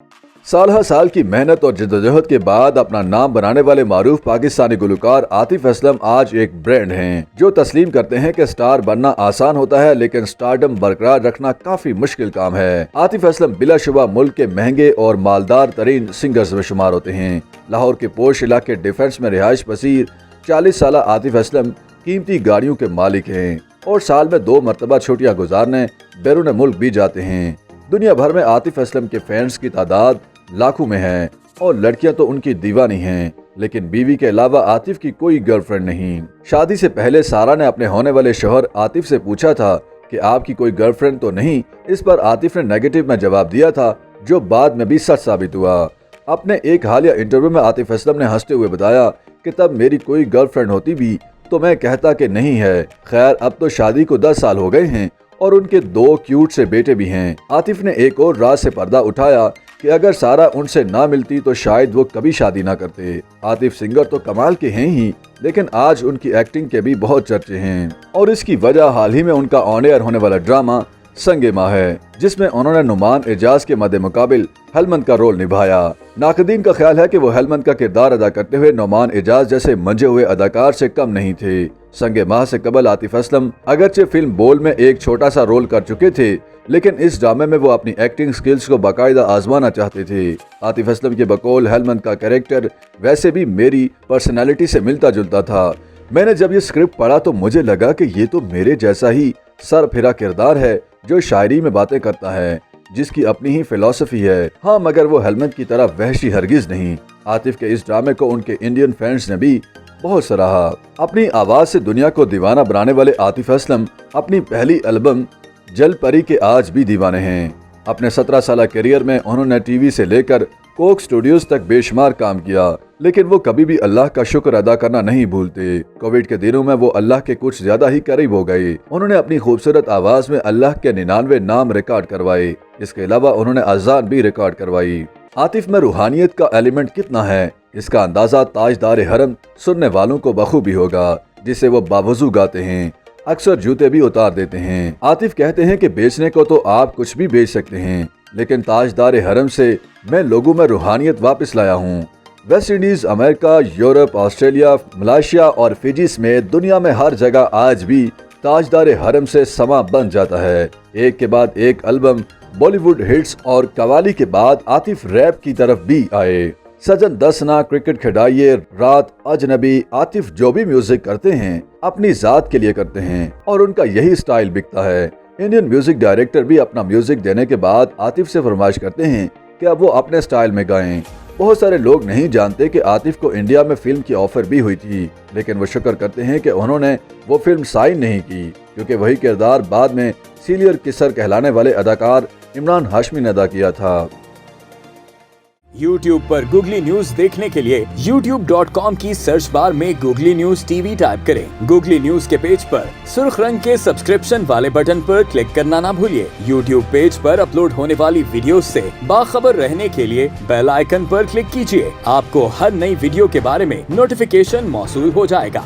साल साल की मेहनत और जद्दोजहद के बाद अपना नाम बनाने वाले मारूफ पाकिस्तानी गुलकार आतिफ असलम आज एक ब्रांड हैं जो तस्लीम करते हैं कि स्टार बनना आसान होता है लेकिन स्टारडम बरकरार रखना काफी मुश्किल काम है। आतिफ असलम बिलाशुबा मुल्क के महंगे और मालदार तरीन सिंगर्स में शुमार होते हैं। लाहौर के पोश इलाके डिफेंस में रिहाइश पसीर 40 साल आतिफ असलम कीमती गाड़ियों के मालिक हैं और साल में 2 मरतबा छुट्टियां गुजारने बैरून मुल्क भी जाते हैं। दुनिया भर में आतिफ असलम के फैंस की तादाद लाखों में है और लड़कियां तो उनकी दीवानी हैं, लेकिन बीवी के अलावा आतिफ की कोई गर्लफ्रेंड नहीं। शादी से पहले सारा ने अपने होने वाले शौहर आतिफ से पूछा था कि आपकी कोई गर्लफ्रेंड तो नहीं। इस पर आतिफ ने नेगेटिव में जवाब दिया था, जो बाद में भी सच साबित हुआ। अपने एक हालिया इंटरव्यू में आतिफ असलम ने हंसते हुए बताया कि तब मेरी कोई गर्लफ्रेंड होती भी तो मैं कहता कि नहीं है। खैर, अब तो शादी को 10 साल हो गए हैं और उनके 2 क्यूट से बेटे भी हैं। आतिफ ने एक और राज से पर्दा उठाया कि अगर सारा उनसे ना मिलती तो शायद वो कभी शादी ना करते। आतिफ सिंगर तो कमाल के हैं ही, लेकिन आज उनकी एक्टिंग के भी बहुत चर्चे हैं और इसकी वजह हाल ही में उनका ऑन एयर होने वाला ड्रामा संगे माँ है, जिसमें उन्होंने नुमान एजाज के मद्दे मुकाबिल हेलमंद का रोल निभाया। नाकदीन का ख्याल है कि वो हेलमंद का किरदार अदा करते हुए नुमान एजाज जैसे मंजे हुए अदाकार से कम नहीं थे। संगे माह से कबल आतिफ असलम अगरचे फिल्म बोल में एक छोटा सा रोल कर चुके थे, लेकिन इस ड्रामे में वो अपनी एक्टिंग स्किल्स को बाकायदा आजमाना चाहते थे। आतिफ असलम के बकौल हेलमंद का कैरेक्टर वैसे भी मेरी पर्सनैलिटी से मिलता जुलता था। मैंने जब ये स्क्रिप्ट पढ़ा तो मुझे लगा कि ये तो मेरे जैसा ही सर फिरा किरदार है जो शायरी में बातें करता है, जिसकी अपनी ही फिलॉसफी है। हाँ, मगर वो हेलमंद की तरह वहशी हरगिज नहीं। आतिफ के इस ड्रामे को उनके इंडियन फैंस ने भी बहुत सराहा। अपनी आवाज से दुनिया को दीवाना बनाने वाले आतिफ असलम अपनी पहली एल्बम जल परी के आज भी दीवाने हैं। अपने 17 साल करियर में उन्होंने टीवी से लेकर कोक स्टूडियोज तक बेशुमार काम किया, लेकिन वो कभी भी अल्लाह का शुक्र अदा करना नहीं भूलते। कोविड के दिनों में वो अल्लाह के कुछ ज्यादा ही करीब हो गए। उन्होंने अपनी खूबसूरत आवाज में अल्लाह के 99 नाम रिकॉर्ड करवाए। इसके अलावा उन्होंने अज़ान भी रिकॉर्ड करवाई। आतिफ में रूहानियत का एलिमेंट कितना है, इसका अंदाजा ताजदार हरम सुनने वालों को बखूबी होगा, जिसे वो बावजू गाते हैं। अक्सर जूते भी उतार देते हैं। आतिफ कहते हैं कि बेचने को तो आप कुछ भी बेच सकते हैं, लेकिन ताजदार हरम से मैं लोगों में रूहानियत वापस लाया हूँ। West Indies, America, Europe, Australia, Malaysia और फिजी समेत दुनिया में हर जगह आज भी ताजदार हरम से समा बन जाता है। एक के बाद एक एल्बम, बॉलीवुड हिट्स और कवाली के बाद आतिफ रैप की तरफ भी आए। सजन दसना, क्रिकेट खिडाइए, रात, अजनबी, आतिफ जो भी म्यूजिक करते हैं अपनी जात के लिए करते हैं और उनका यही स्टाइल बिकता है। इंडियन म्यूजिक डायरेक्टर भी अपना म्यूजिक देने के बाद आतिफ से फरमाइश करते हैं कि अब वो अपने स्टाइल में गाएं। बहुत सारे लोग नहीं जानते कि आतिफ को इंडिया में फिल्म की ऑफर भी हुई थी, लेकिन वो शुक्र करते हैं कि उन्होंने वो फिल्म साइन नहीं की, क्योंकि वही किरदार बाद में सीनियर किसर कहलाने वाले अदाकार इमरान हाशमी ने अदा किया था। YouTube पर गूगली न्यूज देखने के लिए youtube.com की सर्च बार में गूगली न्यूज टीवी टाइप करें। गूगली न्यूज के पेज पर सुर्ख रंग के सब्सक्रिप्शन वाले बटन पर क्लिक करना ना भूलिए। YouTube पेज पर अपलोड होने वाली वीडियो से बाखबर रहने के लिए बेल आइकन पर क्लिक कीजिए। आपको हर नई वीडियो के बारे में नोटिफिकेशन मौसूल हो जाएगा।